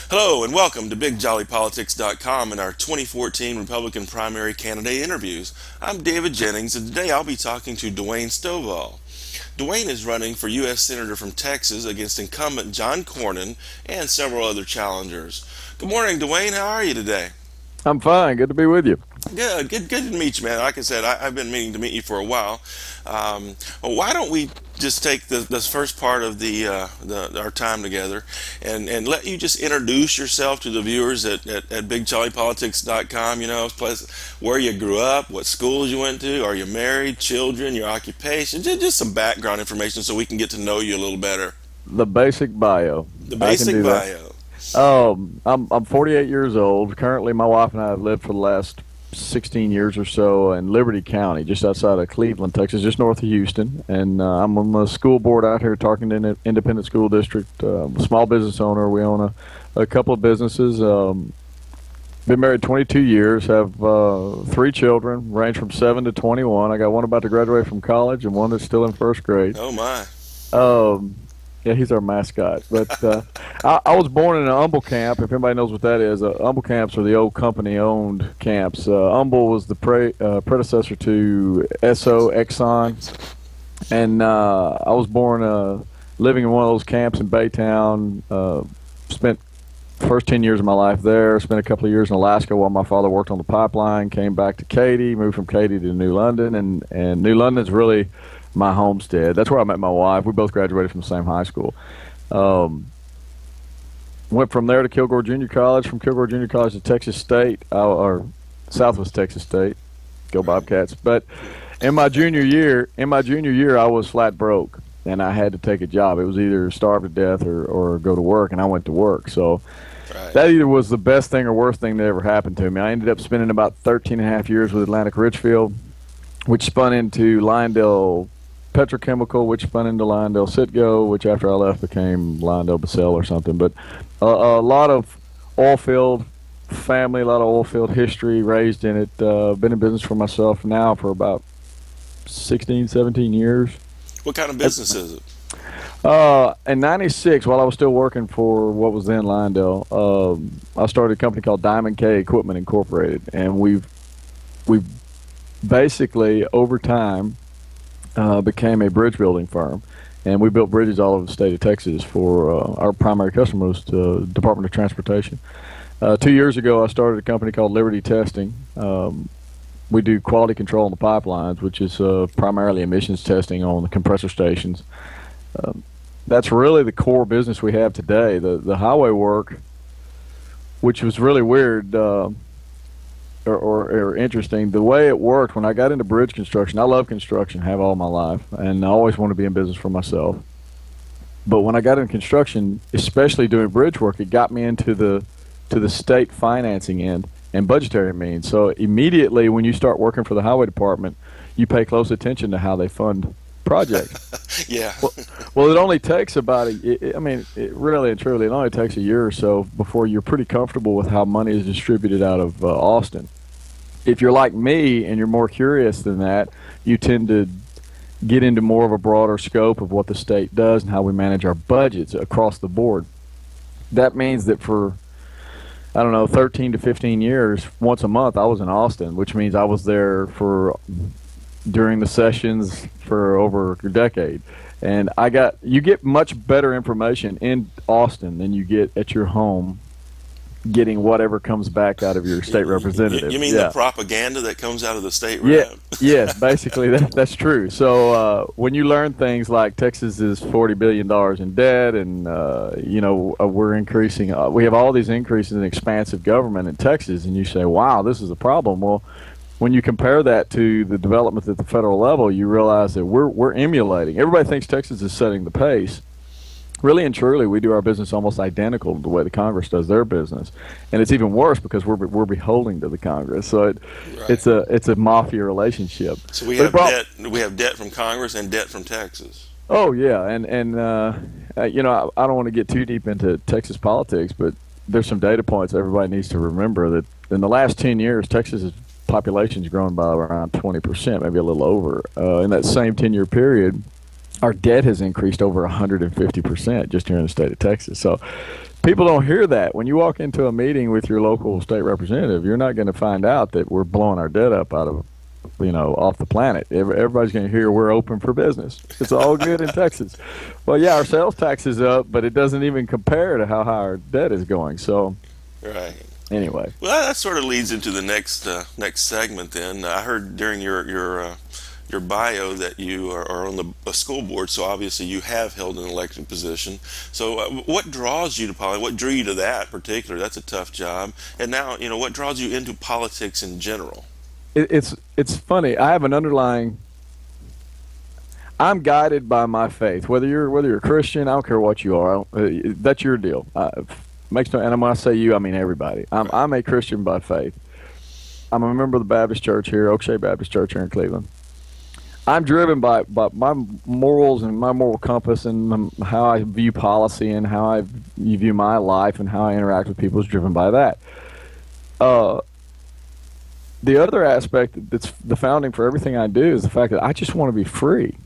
Hello and welcome to BigJollyPolitics.com and our 2014 Republican primary candidate interviews. I'm David Jennings, and today I'll be talking to Dwayne Stovall. Dwayne is running for U.S. Senator from Texas against incumbent John Cornyn and several other challengers. Good morning, Dwayne. How are you today? I'm fine. Good to be with you. Good to meet you, man. Like I said, I've been meaning to meet you for a while. Well, why don't we just take this first part of our time together and let you just introduce yourself to the viewers at BigJollyPolitics.com. You know, plus where you grew up, what schools you went to, are you married, children, your occupation, just some background information so we can get to know you a little better. The basic bio. The basic bio. I'm 48 years old. Currently, my wife and I have lived for the last 16 years or so in Liberty County, just outside of Cleveland, Texas, just north of Houston. And I'm on the school board out here, Tarkington Independent School District. Small business owner. We own a couple of businesses. Been married 22 years. Have 3 children, range from 7 to 21. I got one about to graduate from college and one that's still in first grade. Oh my. Yeah, he's our mascot. But I was born in an Humble camp, if anybody knows what that is. Humble camps are the old company-owned camps. Humble was the predecessor to Esso, Exxon. And I was born living in one of those camps in Baytown. Spent the first 10 years of my life there. Spent a couple of years in Alaska while my father worked on the pipeline. Came back to Katy, moved from Katy to New London. And New London's really my homestead. That's where I met my wife. We both graduated from the same high school. Went from there to Kilgore Junior College, from Kilgore Junior College to Texas State, or Southwest Texas State. Go Bobcats. But in my junior year, I was flat broke, and I had to take a job. It was either starve to death or go to work, and I went to work. So that either was the best thing or worst thing that ever happened to me. I ended up spending about 13 and a half years with Atlantic Richfield, which spun into Lyondell Petrochemical, which spun into Lyondell Citgo, which after I left became Lyondell Basell or something. But a lot of oil field family, a lot of oil field history, raised in it. Been in business for myself now for about 16, 17 years. What kind of business is it? In '96, while I was still working for what was then Lyondell, I started a company called Diamond K Equipment Incorporated, and we've basically over time became a bridge building firm, and we built bridges all over the state of Texas for our primary customers, the Department of Transportation. 2 years ago, I started a company called Liberty Testing. We do quality control on the pipelines, which is primarily emissions testing on the compressor stations. That's really the core business we have today. The highway work, which was really weird or interesting, the way it worked when I got into bridge construction. I love construction, have all my life, and I always wanted to be in business for myself. But when I got into construction, especially doing bridge work, it got me into the state financing end and budgetary means. So immediately when you start working for the highway department, you pay close attention to how they fund projects. Yeah. Well, it only takes about really and truly, it only takes a year or so before you're pretty comfortable with how money is distributed out of Austin. If you're like me and you're more curious than that, you tend to get into more of a broader scope of what the state does and how we manage our budgets across the board. That means that for 13 to 15 years, once a month, I was in Austin, which means I was there during the sessions for over a decade. And you get much better information in Austin than you get at your home, getting whatever comes back out of your state representative. You mean the propaganda that comes out of the state rep? Yes, basically that's true. So when you learn things like Texas is $40 billion in debt, and we're increasing, we have all these increases in expansive government in Texas, and you say, wow, this is a problem. Well, when you compare that to the development at the federal level, you realize that we're emulating. Everybody thinks Texas is setting the pace. Really and truly, we do our business almost identical to the way the Congress does their business, and it's even worse because we're beholden to the Congress. So it's a mafia relationship. So we have debt. We have debt from Congress and debt from Texas. Oh yeah, and I don't want to get too deep into Texas politics, but there's some data points everybody needs to remember that in the last 10 years, Texas's population's grown by around 20%, maybe a little over. In that same 10-year period, our debt has increased over 150% just here in the state of Texas. So People don't hear that. When you walk into a meeting with your local state representative, you're not going to find out that we're blowing our debt up out of, off the planet. Everybody's going to hear we're open for business. It's all good in Texas. Well, yeah, our sales tax is up, but it doesn't even compare to how high our debt is going. So, Right. anyway. Well, that sort of leads into the next segment. Then I heard during your bio that you are on the school board, so obviously you have held an elected position. So, what draws you to politics? What drew you to that particular? That's a tough job. And now, what draws you into politics in general? It's funny. I have an underlying. I'm guided by my faith. Whether you're a Christian, I don't care what you are. That's your deal. Makes no. And when I say you, I mean everybody. I'm a Christian by faith. I'm a member of the Baptist Church here, Oakshade Baptist Church here in Cleveland. I'm driven by my morals and my moral compass, and how I view policy and how I view my life and how I interact with people is driven by that. The other aspect that's the founding for everything I do is the fact that I just want to be free.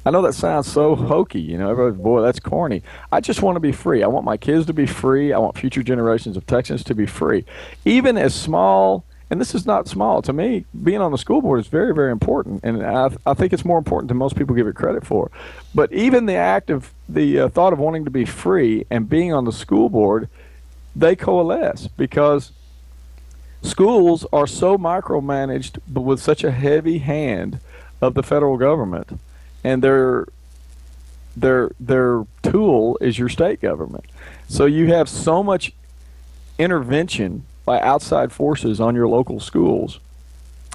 I know that sounds so hokey, everybody's, boy, that's corny. I just want to be free. I want my kids to be free. I want future generations of Texans to be free. Even as small, and this is not small, to me, being on the school board is very, very important, and I think it's more important than most people give it credit for. But even the thought of wanting to be free and being on the school board, they coalesce, because schools are so micromanaged, but with such a heavy hand of the federal government, and their tool is your state government. So you have so much intervention by outside forces on your local schools,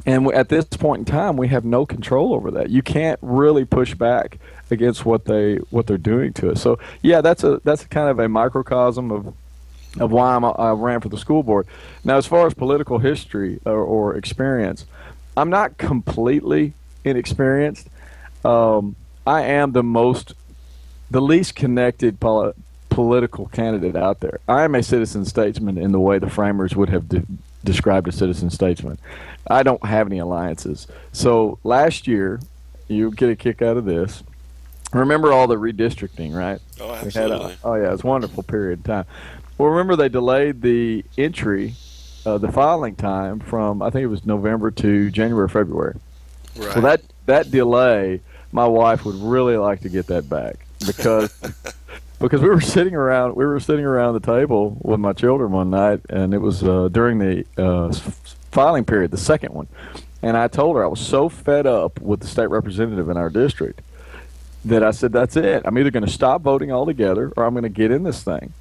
and at this point in time, we have no control over that. You can't really push back against what they're doing to us. So yeah, that's kind of a microcosm of why I ran for the school board. Now, as far as political history or experience, I'm not completely inexperienced. I am the least connected political candidate out there. I am a citizen statesman in the way the framers would have described a citizen statesman. I don't have any alliances. So last year, you get a kick out of this. Remember all the redistricting, right? Oh, absolutely. Yeah, it was a wonderful period of time. Well, remember they delayed the entry, the filing time from, I think it was November to January or February. Right. So that delay, my wife would really like to get that back, because we were sitting around the table with my children one night, and it was during the filing period, the second one, and I told her I was so fed up with the state representative in our district that I said, that's it. I'm either going to stop voting altogether, or I'm going to get in this thing.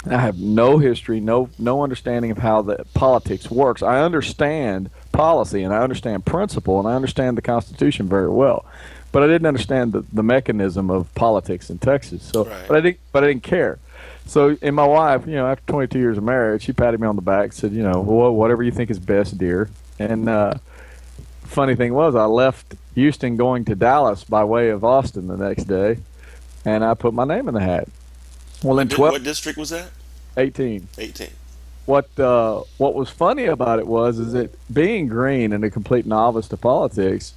I have no history, no understanding of how the politics works. I understand policy, and I understand principle, and I understand the Constitution very well, but I didn't understand the mechanism of politics in Texas. So, right. but I didn't care. So, and my wife, after 22 years of marriage, she patted me on the back, said, well, whatever you think is best, dear. And funny thing was, I left Houston going to Dallas by way of Austin the next day, and I put my name in the hat. Well, in what district was that? 18. 18. What was funny about it is that being green and a complete novice to politics,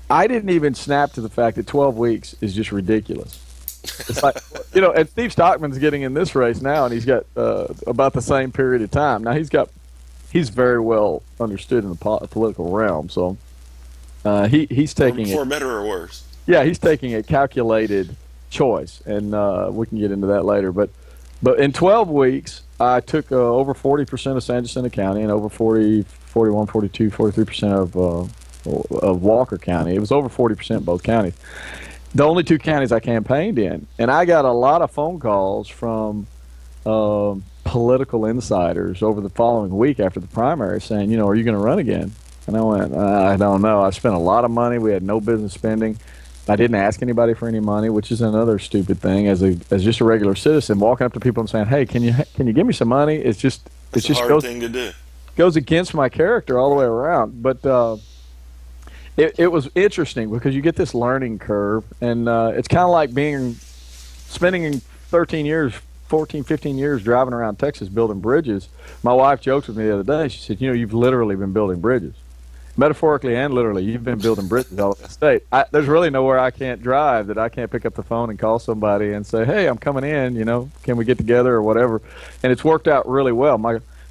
I didn't even snap to the fact that 12 weeks is just ridiculous. It's like, and Steve Stockman's getting in this race now, and he's got about the same period of time. Now he's very well understood in the political realm, so he's taking for better or worse. Yeah, he's taking a calculated choice, and we can get into that later. But in 12 weeks, I took over 40% of San Jacinto County and over 40, 41, 42, 43% of Walker County. It was over 40% in both counties. The only two counties I campaigned in, and I got a lot of phone calls from political insiders over the following week after the primary saying, are you going to run again? And I went, I don't know. I spent a lot of money. We had no business spending. I didn't ask anybody for any money, which is another stupid thing. As just a regular citizen, walking up to people and saying, "Hey, can you give me some money?" It's just a hard thing to do. Goes against my character all the way around. But it was interesting because you get this learning curve, and it's kind of like spending 13 years, 14, 15 years driving around Texas building bridges. My wife joked with me the other day. She said, "You've literally been building bridges." Metaphorically and literally, you've been building bridges all over the state. There's really nowhere I can't drive that I can't pick up the phone and call somebody and say, "Hey, I'm coming in. Can we get together or whatever?" And it's worked out really well.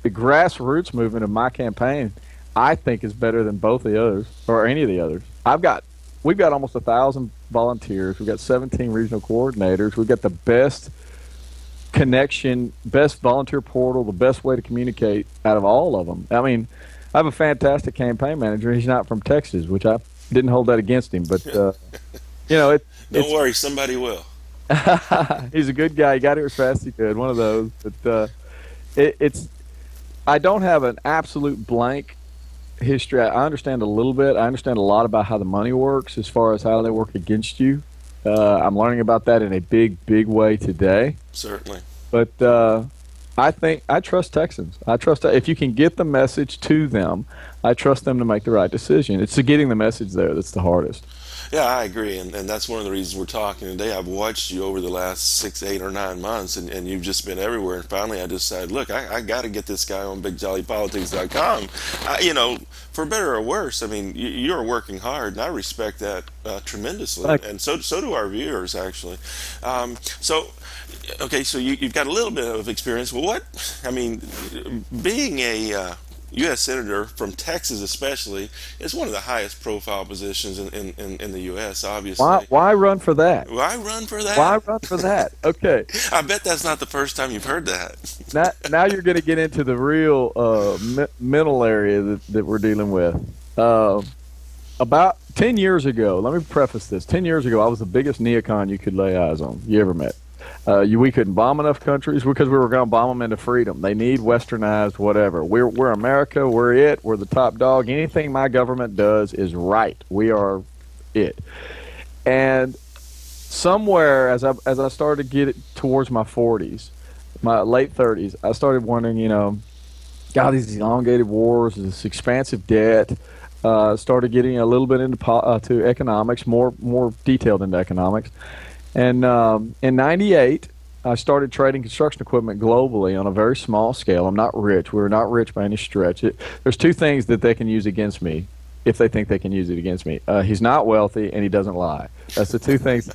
The grassroots movement of my campaign, I think, is better than both of the others or any of the others. We've got almost 1,000 volunteers. We've got 17 regional coordinators. We've got the best connection, best volunteer portal, the best way to communicate out of all of them. I mean, I have a fantastic campaign manager. He's not from Texas, which I didn't hold that against him. But, Don't worry, somebody will. He's a good guy. He got here as fast as he could, one of those. But I don't have an absolute blank history. I understand a little bit. I understand a lot about how the money works as far as how they work against you. I'm learning about that in a big, big way today. Certainly. But I trust Texans. I trust if you can get the message to them, I trust them to make the right decision. It's getting the message there that's the hardest. Yeah, I agree, and that's one of the reasons we're talking today. I've watched you over the last 6, 8, or 9 months, and you've just been everywhere. And finally, I decided, look, I got to get this guy on BigJollyPolitics.com. For better or worse, I mean, you're working hard, and I respect that tremendously, and so do our viewers, actually. Okay, so you've got a little bit of experience. Well, being a U.S. Senator from Texas especially is one of the highest profile positions in the U.S., obviously. Why run for that? Why run for that? Why run for that? Okay. I bet that's not the first time you've heard that. Now you're going to get into the real mental area that we're dealing with. About 10 years ago, let me preface this. 10 years ago, I was the biggest neocon you could lay eyes on, you ever met. We couldn't bomb enough countries because we were going to bomb them into freedom. They need westernized whatever. We're America. We're it. We're the top dog. Anything my government does is right. We are it. And somewhere as I started to get it towards my 40s, my late 30s, I started wondering, God, these elongated wars, this expansive debt. Started getting a little bit into to economics, more detailed into economics. And in '98, I started trading construction equipment globally on a very small scale. I'm not rich. We're not rich by any stretch. There's two things that they can use against me if they think they can use it against me. He's not wealthy, and he doesn't lie. That's the two things.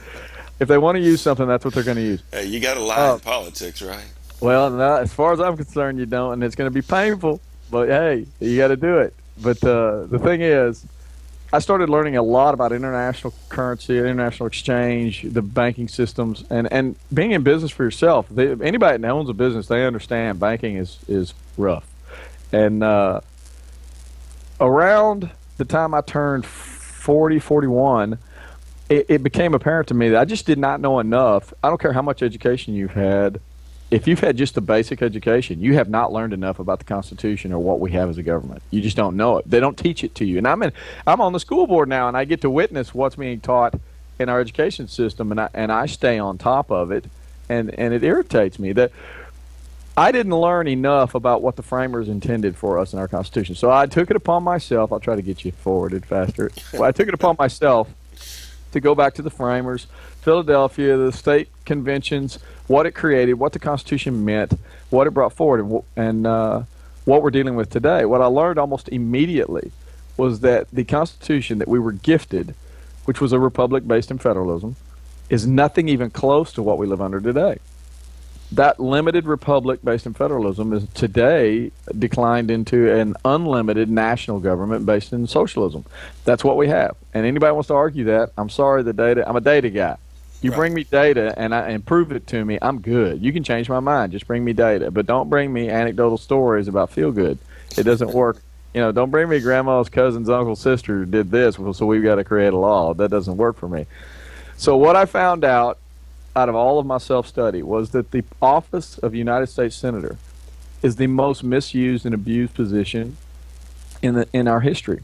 If they want to use something, that's what they're going to use. Hey, you got to lie in politics, right? Well, no, as far as I'm concerned, you don't, and it's going to be painful. But, hey, you got to do it. But the thing is, I started learning a lot about international currency, international exchange, the banking systems, and being in business for yourself. Anybody that owns a business, they understand banking is rough. And around the time I turned 40, 41, it became apparent to me that I just did not know enough. I don't care how much education you've had. If you've had just a basic education, you have not learned enough about the Constitution or what we have as a government. You just don't know it. They don't teach it to you. And I'm on the school board now, and I get to witness what's being taught in our education system, and I stay on top of it, and it irritates me that I didn't learn enough about what the framers intended for us in our Constitution. So I took it upon myself. I'll try to get you forwarded faster. Well, I took it upon myself to go back to the framers, Philadelphia, the state conventions, what it created, what the Constitution meant, what it brought forward, and what we're dealing with today. What I learned almost immediately was that the Constitution that we were gifted, which was a republic based in federalism, is nothing even close to what we live under today. That limited republic based in federalism is today declined into an unlimited national government based in socialism. That's what we have. And anybody wants to argue that, I'm sorry, I'm a data guy. You bring me data and prove it to me, I'm good. You can change my mind. Just bring me data. But don't bring me anecdotal stories about feel good. It doesn't work. Don't bring me grandma's cousin's uncle's sister did this, so we've got to create a law. That doesn't work for me. So what I found out of all of my self-study was that the office of United States Senator is the most misused and abused position in our history.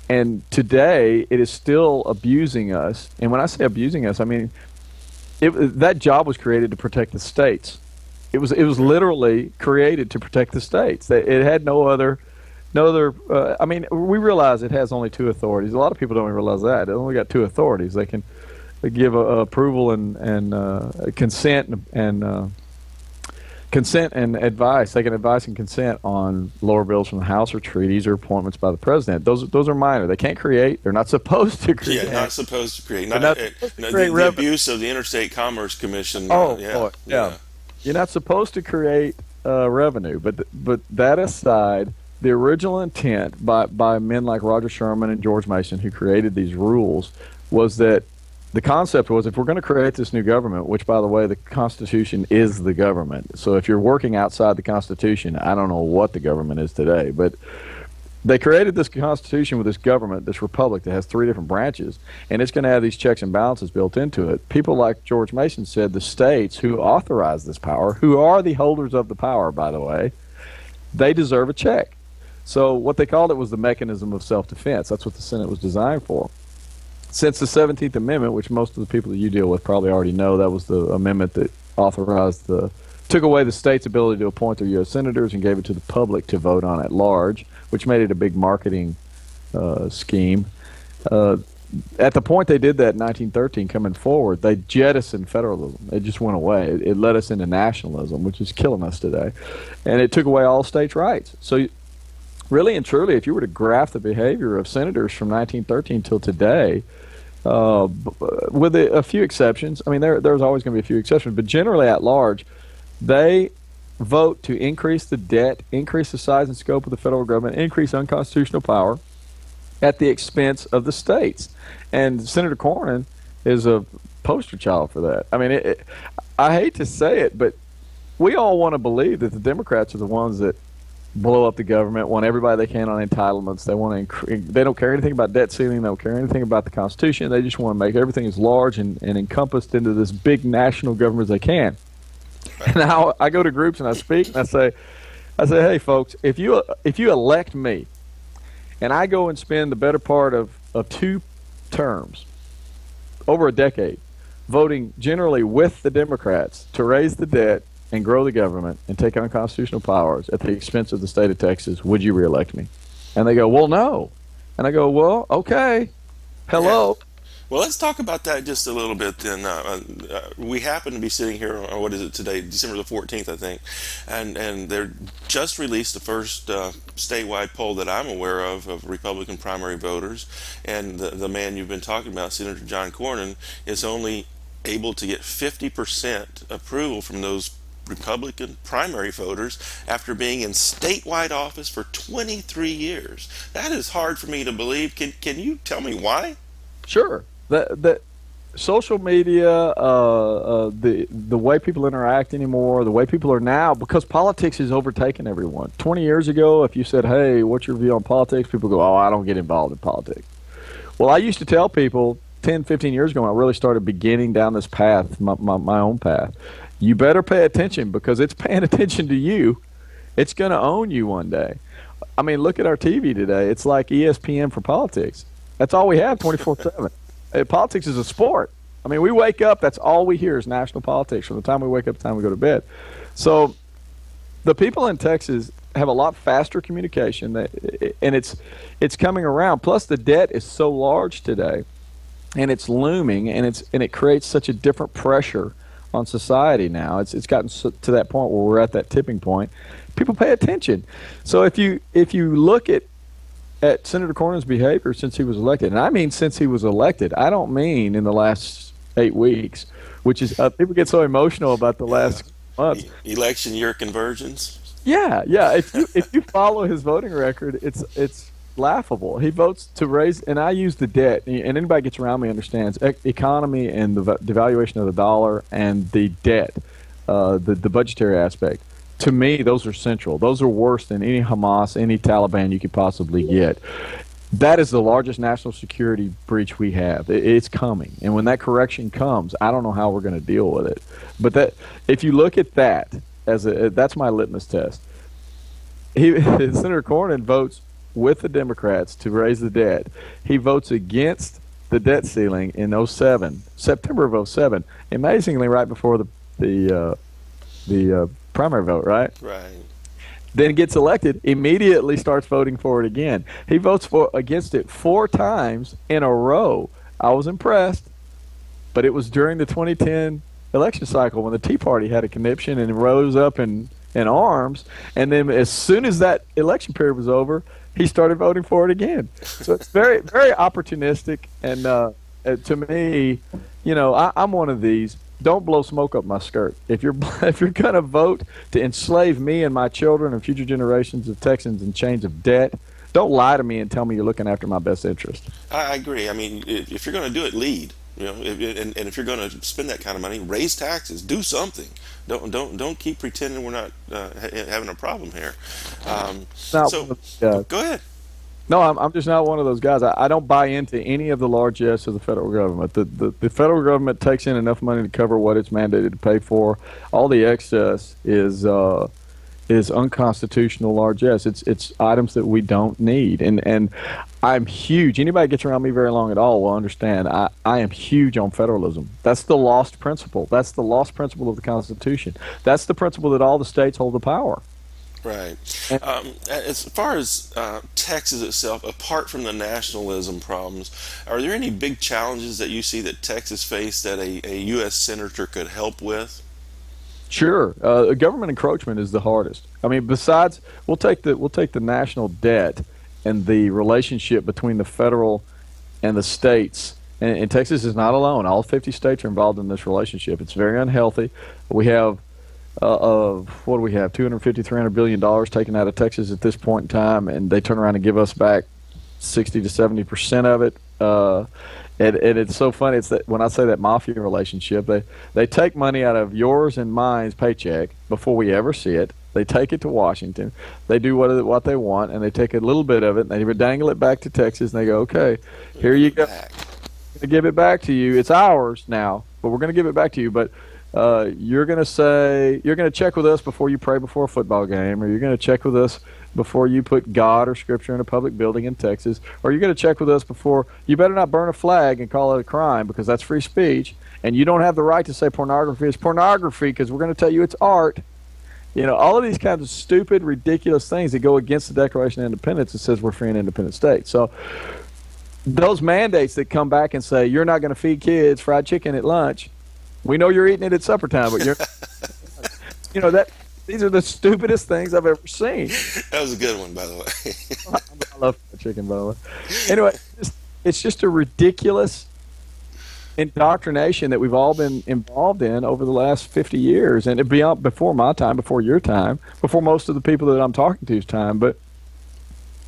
And today it is still abusing us. And when I say abusing us, I mean that job was created to protect the states. It was literally created to protect the states. It had no other. I mean, we realize it has only two authorities. A lot of people don't even realize that. It only got two authorities. They can give approval and consent and consent and advice, taking advice and consent on lower bills from the House or treaties or appointments by the president. Those are minor. They can't create. They're not supposed to create. Yeah, not supposed to create. The abuse of the Interstate Commerce Commission. Yeah. You're not supposed to create revenue. But that aside, the original intent by men like Roger Sherman and George Mason, who created these rules, was that the concept was, if we're going to create this new government, which, by the way, the Constitution is the government. So if you're working outside the Constitution, I don't know what the government is today. But they created this Constitution with this government, this republic that has 3 different branches, and it's going to have these checks and balances built into it. People like George Mason said the states who authorize this power, who are the holders of the power, by the way, they deserve a check. So what they called it was the mechanism of self-defense. That's what the Senate was designed for. Since the 17th Amendment, which most of the people that you deal with probably already know, that was the amendment that took away the state's ability to appoint their U.S. senators and gave it to the public to vote on at large, which made it a big marketing scheme. At the point they did that in 1913, coming forward, they jettisoned federalism. It just went away. It led us into nationalism, which is killing us today. And it took away all states' rights. So really and truly, if you were to graph the behavior of senators from 1913 till today, with a few exceptions, I mean, there's always going to be a few exceptions, but generally at large, they vote to increase the debt, increase the size and scope of the federal government, increase unconstitutional power at the expense of the states. And Senator Cornyn is a poster child for that. I mean, I hate to say it, but we all want to believe that the Democrats are the ones that blow up the government, want everybody they can on entitlements. They don't care anything about debt ceiling. They don't care anything about the Constitution. They just want to make everything as large and encompassed into this big national government as they can. And now I go to groups and I speak and I say, hey folks, if you elect me, and I go and spend the better part of 2 terms, over a decade, voting generally with the Democrats to raise the debt and grow the government and take unconstitutional powers at the expense of the state of Texas, would you reelect me? And they go, well, no. And I go, well, okay. Hello. Yeah. Well, let's talk about that just a little bit then. We happen to be sitting here on, what is it today, December the 14th, I think, and they're just released the first statewide poll that I'm aware of Republican primary voters, and the man you've been talking about, Senator John Cornyn, is only able to get 50% approval from those Republican primary voters after being in statewide office for 23 years. That is hard for me to believe. Can you tell me why? Sure. The social media, the way people interact anymore, the way people are now, because politics has overtaken everyone. 20 years ago, if you said, hey, what's your view on politics? People go, oh, I don't get involved in politics. Well, I used to tell people 10, 15 years ago when I really started beginning down this path, my own path, you better pay attention because it's paying attention to you. It's going to own you one day. I mean, look at our TV today. It's like ESPN for politics. That's all we have 24/7. Politics is a sport. I mean, we wake up, that's all we hear is national politics from the time we wake up to the time we go to bed. So the people in Texas have a lot faster communication, and it's coming around. Plus, the debt is so large today, and it's looming, and it creates such a different pressure on society now. It's gotten to that point where we're at that tipping point. People pay attention. So if you look at Senator Cornyn's behavior since he was elected, and I mean since he was elected, I don't mean in the last 8 weeks, which is people get so emotional about the last month. Election year conversions. Yeah. If you follow his voting record, it's laughable. He votes to raise, and I use the debt, and anybody gets around me understands economy and the devaluation of the dollar and the debt, the budgetary aspect. To me, those are central. Those are worse than any Hamas, any Taliban you could possibly get. That is the largest national security breach we have. It's coming. And when that correction comes, I don't know how we're going to deal with it. But if you look at that, that's my litmus test. Senator Cornyn votes with the Democrats to raise the debt. He votes against the debt ceiling in September of 07, amazingly right before the primary vote, right? Right. Then gets elected, immediately starts voting for it again. He votes against it 4 times in a row. I was impressed, but it was during the 2010 election cycle when the Tea Party had a conniption and rose up in arms, and then as soon as that election period was over, he started voting for it again. So it's very, very opportunistic, and to me, I'm one of these. Don't blow smoke up my skirt. If you're gonna vote to enslave me and my children and future generations of Texans in chains of debt, don't lie to me and tell me you're looking after my best interest. I agree. I mean, if you're going to do it, lead. And if you're going to spend that kind of money, raise taxes, do something. Don't keep pretending we're not having a problem here. Go ahead. No, I'm just not one of those guys. I don't buy into any of the largesse of the federal government. The federal government takes in enough money to cover what it's mandated to pay for. All the excess is unconstitutional largesse. It's items that we don't need. And I'm huge. Anybody gets around me very long at all will understand I am huge on federalism. That's the lost principle. That's the lost principle of the Constitution. That's the principle that all the states hold the power. Right. As far as Texas itself, apart from the nationalism problems, are there any big challenges that you see that Texas faced that a U.S. senator could help with? Sure. Government encroachment is the hardest. I mean, besides, we'll take the national debt and the relationship between the federal and the states. And Texas is not alone. All 50 states are involved in this relationship. It's very unhealthy. We have what do we have? $250, $300 billion taken out of Texas at this point in time, and they turn around and give us back 60 to 70% of it. And it's so funny. It's that when I say that mafia relationship, they take money out of yours and mine's paycheck before we ever see it. They take it to Washington. They do what they want, and they take a little bit of it, and they dangle it back to Texas, and they go, okay, here you go. We're going to give it back to you. It's ours now, but we're going to give it back to you. But you're going to check with us before you pray before a football game, or you're going to check with us before you put God or Scripture in a public building in Texas, or you're going to check with us before you better not burn a flag and call it a crime because that's free speech, and you don't have the right to say pornography is pornography because we're going to tell you it's art. All of these kinds of stupid, ridiculous things that go against the Declaration of Independence that says we're free and independent states. So those mandates that come back and say you're not going to feed kids fried chicken at lunch, we know you're eating it at supper time, but these are the stupidest things I've ever seen. That was a good one, by the way. I love fried chicken, by the way. Anyway, it's just a ridiculous indoctrination that we've all been involved in over the last 50 years, and before my time, before your time, before most of the people that I'm talking to's time. But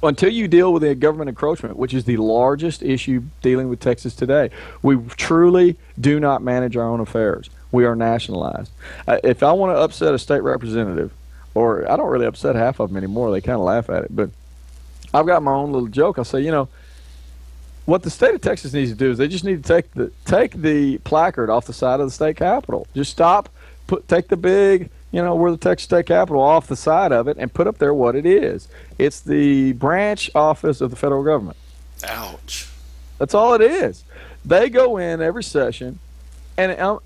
until you deal with the government encroachment, which is the largest issue dealing with Texas today, we truly do not manage our own affairs. We are nationalized. If I want to upset a state representative, or I don't really upset half of them anymore, they kind of laugh at it, but I've got my own little joke. I'll say, what the state of Texas needs to do is they just need to take the placard off the side of the state capitol. Just take the big, where the Texas state capitol off the side of it and put up there what it is. It's the branch office of the federal government. Ouch. That's all it is. They go in every session, and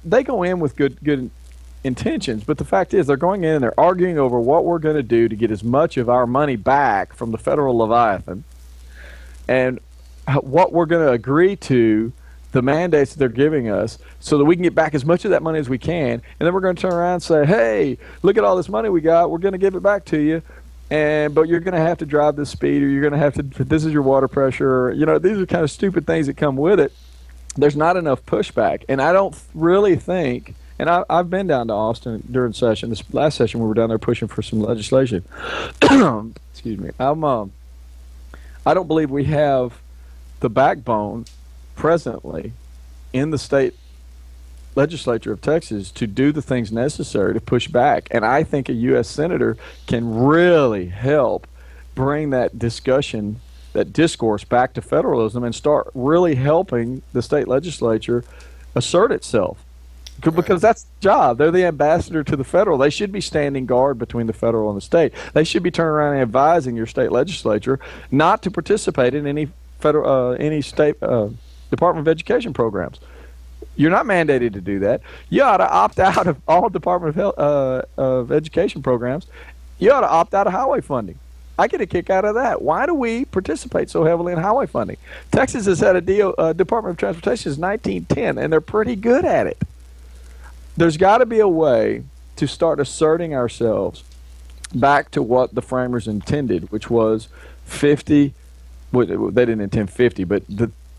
they go in with good intentions, but the fact is they're going in and they're arguing over what we're going to do to get as much of our money back from the federal Leviathan, and what we're going to agree to, the mandates that they're giving us, so that we can get back as much of that money as we can. And then we're going to turn around and say, hey, look at all this money we got. We're going to give it back to you. But you're going to have to drive this speed, or you're going to have to, this is your water pressure. These are kind of stupid things that come with it. There's not enough pushback. And I don't really think, and I've been down to Austin during session. This last session we were down there pushing for some legislation. Excuse me. I don't believe we have the backbone presently in the state legislature of Texas to do the things necessary to push back. And I think a U.S. senator can really help bring that discussion, that discourse back to federalism and start really helping the state legislature assert itself. Because that's the job. They're the ambassador to the federal. They should be standing guard between the federal and the state. They should be turning around and advising your state legislature not to participate in any state Department of Education programs. You're not mandated to do that. You ought to opt out of all Department of Education programs. You ought to opt out of highway funding. I get a kick out of that. Why do we participate so heavily in highway funding? Texas has had a Department of Transportation since 1910, and they're pretty good at it. there's got to be a way to start asserting ourselves back to what the framers intended, which was 50. Well, they didn't intend 50, but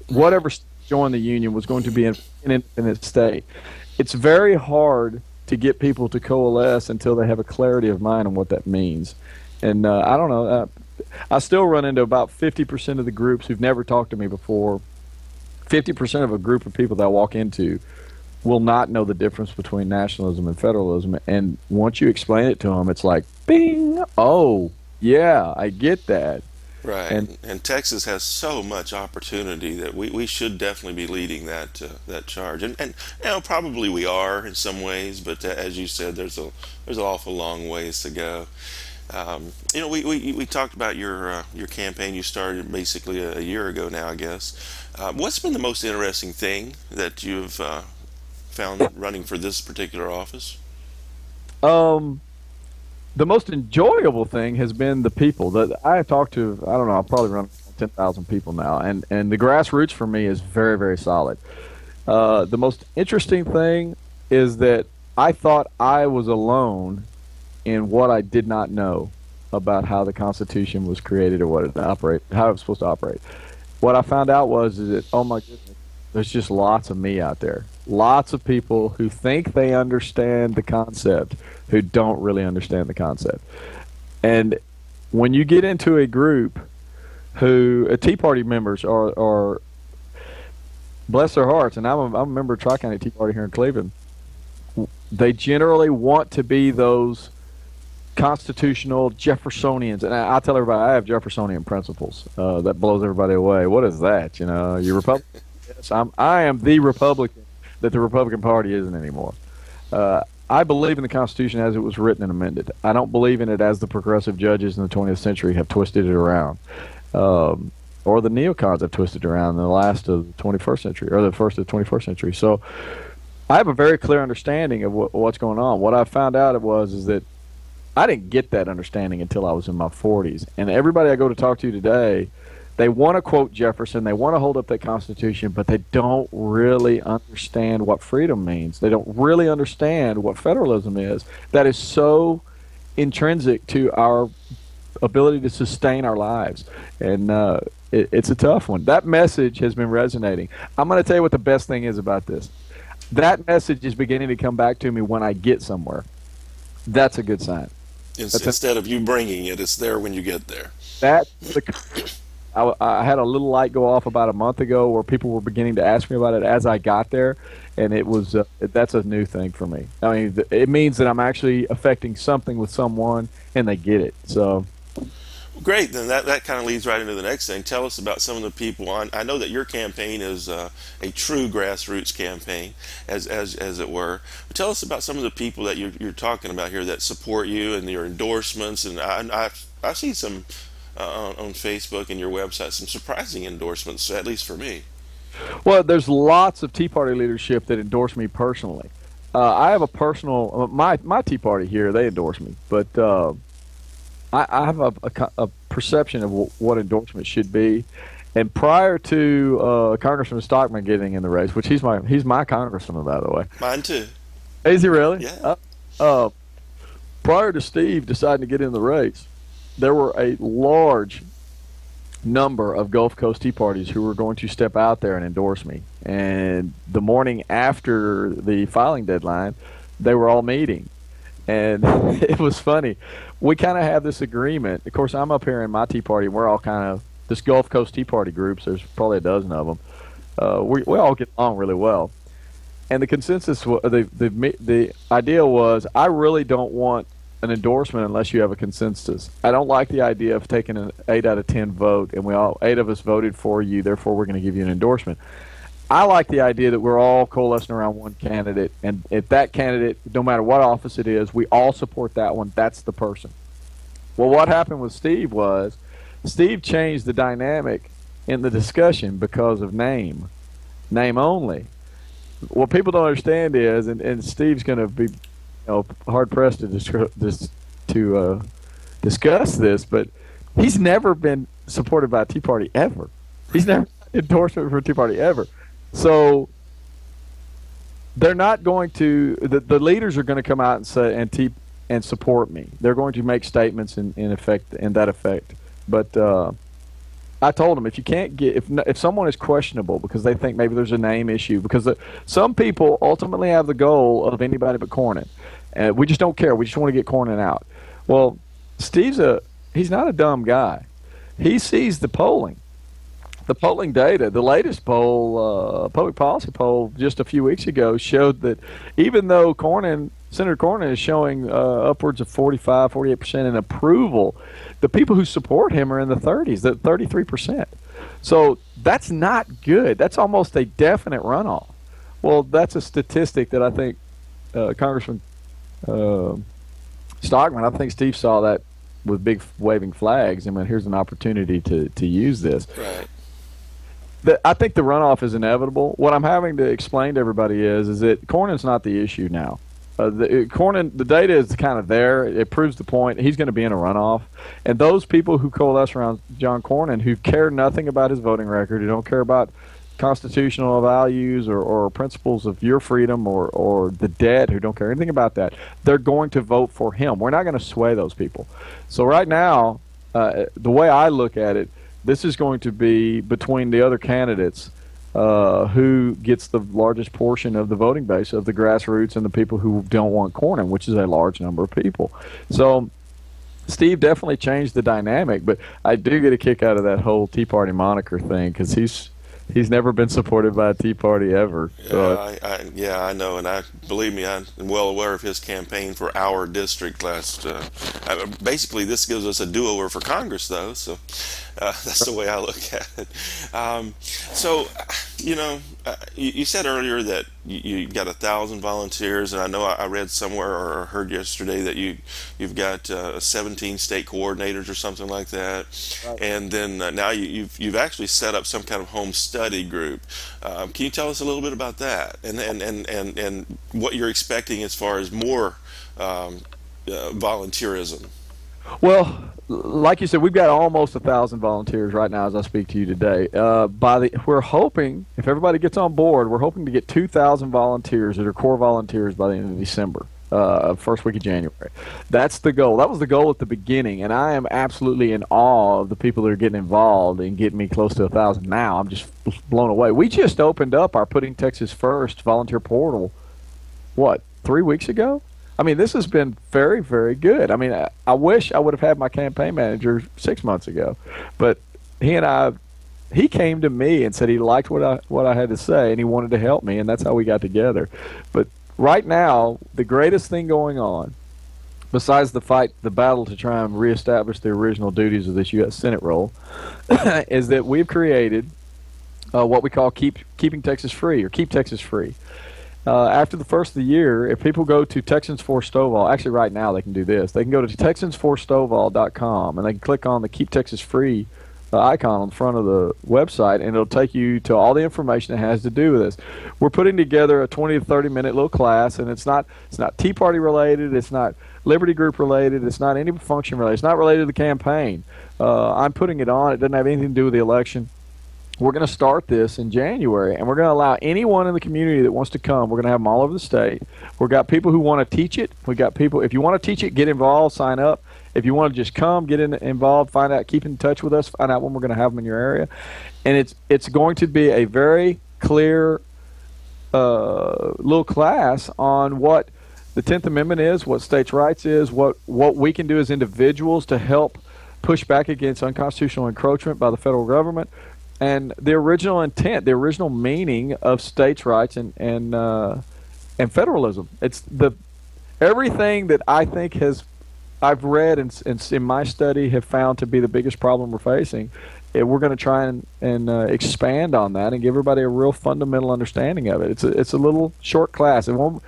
whatever joined the Union was going to be an independent state. It's very hard to get people to coalesce until they have a clarity of mind on what that means. And I don't know. I still run into about 50% of the groups who've never talked to me before. 50% of a group of people that I walk into will not know the difference between nationalism and federalism. And once you explain it to them, it's like, bing, oh, yeah, I get that. Right, And and Texas has so much opportunity that we should definitely be leading that charge, and probably we are in some ways, but as you said, there's an awful long ways to go. We talked about your campaign. You started basically a year ago now, I guess. What's been the most interesting thing that you've found running for this particular office? um, the most enjoyable thing has been the people that I have talked to. I don't know. I've probably run 10,000 people now, and the grassroots for me is very, very solid. The most interesting thing is that I thought I was alone in what I did not know about how the Constitution was created or what it how it was supposed to operate. What I found out is that, oh my goodness, there's just lots of me out there. Lots of people who think they understand the concept who don't really understand the concept. And when you get into a group who Tea Party members are bless their hearts, and I'm a member of Tri-County Tea Party here in Cleveland, they generally want to be those constitutional Jeffersonians. And I tell everybody I have Jeffersonian principles. That blows everybody away. What is that? You're Republican. Yes, I am the Republican that the Republican Party isn't anymore. I believe in the Constitution as it was written and amended. I don't believe in it as the progressive judges in the 20th century have twisted it around, or the neocons have twisted it around in the last of the 21st century, or the first of the 21st century. So I have a very clear understanding of what's going on. What I found out is that I didn't get that understanding until I was in my 40s. And everybody I go to talk to today, they want to quote Jefferson, they want to hold up that Constitution, but they don't really understand what freedom means. They don't really understand what federalism is. That is so intrinsic to our ability to sustain our lives. And it's a tough one. That message has been resonating. I'm going to tell you what the best thing is about this. That message is beginning to come back to me when I get somewhere. That's a good sign. Instead of you bringing it, it's there when you get there. I had a little light go off about a month ago where people were beginning to ask me about it as I got there, and it was that's a new thing for me. I mean, it means that I'm actually affecting something with someone, and they get it. So great. Then that kind of leads right into the next thing. Tell us about some of the people. I know that your campaign is a true grassroots campaign, as it were. But tell us about some of the people that you're talking about here that support you and your endorsements. And I've seen some on Facebook and your website, some surprising endorsements, at least for me. Well, there's lots of Tea Party leadership that endorse me personally. I have a personal my Tea Party here. They endorse me, but I have a perception of what endorsement should be. And prior to Congressman Stockman getting in the race, which he's my congressman, by the way. Mine too. Is he really? Yeah. Prior to Steve deciding to get in the race, there were a large number of Gulf Coast Tea Parties who were going to step out there and endorse me. And the morning after the filing deadline, they were all meeting. And it was funny. We kind of have this agreement. Of course, I'm up here in my Tea Party, and we're all kind of this Gulf Coast Tea Party groups. There's probably a dozen of them. We all get along really well. And the consensus, the idea was, I really don't want an endorsement unless you have a consensus. I don't like the idea of taking an 8 out of 10 vote, and 8 of us voted for you, therefore we're going to give you an endorsement. I like the idea that we're all coalescing around one candidate, and if that candidate, no matter what office it is, we all support that one. That's the person. Well, what happened with Steve was Steve changed the dynamic in the discussion because of name only. What people don't understand is, and Steve's going to be hard pressed to discuss this, but he's never been supported by a Tea Party ever. He's never endorsement for a Tea Party ever. So they're not going to. The leaders are going to come out and say and support me. They're going to make statements in effect in that effect. But I told them, if you can't get, if someone is questionable because they think maybe there's a name issue, because some people ultimately have the goal of anybody but Cornyn, and we just don't care. We just want to get Cornyn out. Well, he's not a dumb guy. He sees the polling. The polling data, the latest poll, public policy poll just a few weeks ago, showed that even though Senator Cornyn is showing upwards of 45, 48% in approval, the people who support him are in the 30s, the 33%. So that's not good. That's almost a definite runoff. Well, that's a statistic that I think Congressman Stockman, I think Steve saw that with big waving flags. I mean, here's an opportunity to use this. Right. I think the runoff is inevitable. What I'm having to explain to everybody is that Cornyn's not the issue now. The data is kind of there. It proves the point. He's going to be in a runoff. And those people who coalesce around John Cornyn, who care nothing about his voting record, who don't care about constitutional values or principles of your freedom or the debt, who don't care anything about that, they're going to vote for him. We're not going to sway those people. So right now, the way I look at it, this is going to be between the other candidates who gets the largest portion of the voting base of the grassroots and the people who don't want Cornyn, which is a large number of people. So Steve definitely changed the dynamic, but I do get a kick out of that whole Tea Party moniker thing because he's never been supported by a Tea Party ever. I know, and believe me, I'm well aware of his campaign for our district last. Basically, this gives us a do-over for Congress, though. So that's the way I look at it. So, you said earlier that you got 1,000 volunteers, and I know I read somewhere or heard yesterday that you've got 17 state coordinators or something like that, right. And then now you've actually set up some kind of home study group. Can you tell us a little bit about that and what you're expecting as far as more volunteerism? Well, like you said, we've got almost 1,000 volunteers right now as I speak to you today. We're hoping, if everybody gets on board, we're hoping to get 2,000 volunteers that are core volunteers by the end of December, first week of January. That's the goal. That was the goal at the beginning, and I am absolutely in awe of the people that are getting involved and getting me close to 1,000 now. I'm just blown away. We just opened up our Putting Texas First volunteer portal, 3 weeks ago? I mean, this has been very, very good. I mean, I wish I would have had my campaign manager 6 months ago, but he came to me and said he liked what I had to say and he wanted to help me, and that's how we got together. But right now, the greatest thing going on, besides the battle to try and reestablish the original duties of this U.S. Senate role, is that we've created what we call Keeping Texas Free, or Keep Texas Free. After the first of the year, if people go to Texans for Stovall, actually right now they can do this. They can go to texansforstovall.com and they can click on the Keep Texas Free icon on the front of the website, and it'll take you to all the information that has to do with this. We're putting together a 20 to 30 minute little class, and it's not Tea Party related, it's not Liberty Group related, it's not any function related, it's not related to the campaign. I'm putting it on. It doesn't have anything to do with the election. We're going to start this in January, and we're going to allow anyone in the community that wants to come. We're going to have them all over the state. We've got people who want to teach it. We've got people, if you want to teach it, get involved, sign up. If you want to just come, get involved, find out, keep in touch with us, find out when we're going to have them in your area. And it's going to be a very clear little class on what the 10th Amendment is, what states' rights is, what we can do as individuals to help push back against unconstitutional encroachment by the federal government, and the original intent, the original meaning of states' rights and federalism. It's everything that I think I've read and in my study have found to be the biggest problem we're facing. We're going to try and expand on that and give everybody a real fundamental understanding of it. It's a little short class. It won't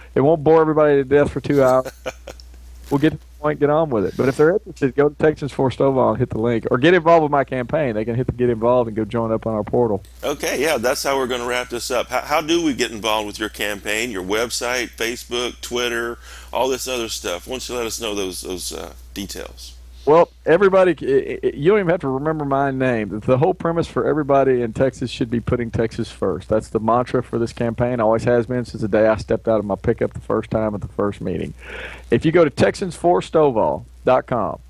bore everybody to death for 2 hours. We'll get to the point, get on with it. But if they're interested, go to Texans for Stovall and hit the link, or get involved with my campaign. They can hit the get involved and go join up on our portal. Okay, yeah, that's how we're going to wrap this up. How do we get involved with your campaign, your website, Facebook, Twitter, all this other stuff? Why don't you let us know those details? Well, everybody, you don't even have to remember my name. The whole premise for everybody in Texas should be putting Texas first. That's the mantra for this campaign. Always has been since the day I stepped out of my pickup the first time at the first meeting. If you go to Texans4Stovall.com,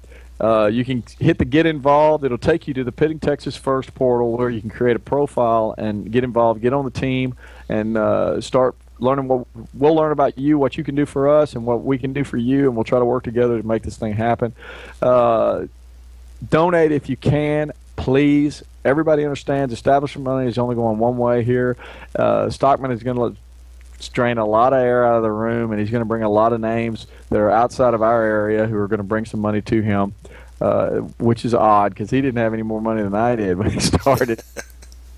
you can hit the get involved. It'll take you to the Pitting Texas First portal where you can create a profile and get involved, get on the team, and start learning what we'll learn about you, what you can do for us, and what we can do for you, and we'll try to work together to make this thing happen. Donate if you can, please. Everybody understands establishment money is only going one way here. Stockman is going to strain a lot of air out of the room, and he's going to bring a lot of names that are outside of our area who are going to bring some money to him, which is odd because he didn't have any more money than I did when he started.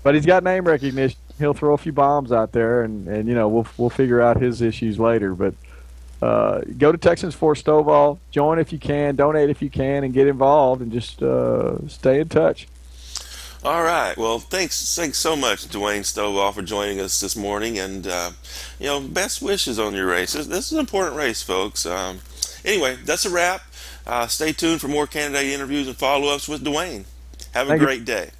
But he's got name recognition. He'll throw a few bombs out there, and we'll figure out his issues later. But go to Texans for Stovall, join if you can, donate if you can, and get involved, and just stay in touch. All right. Well, thanks so much, Dwayne Stovall, for joining us this morning, and best wishes on your race. This is an important race, folks. Anyway, that's a wrap. Stay tuned for more candidate interviews and follow-ups with Dwayne. Have a great day.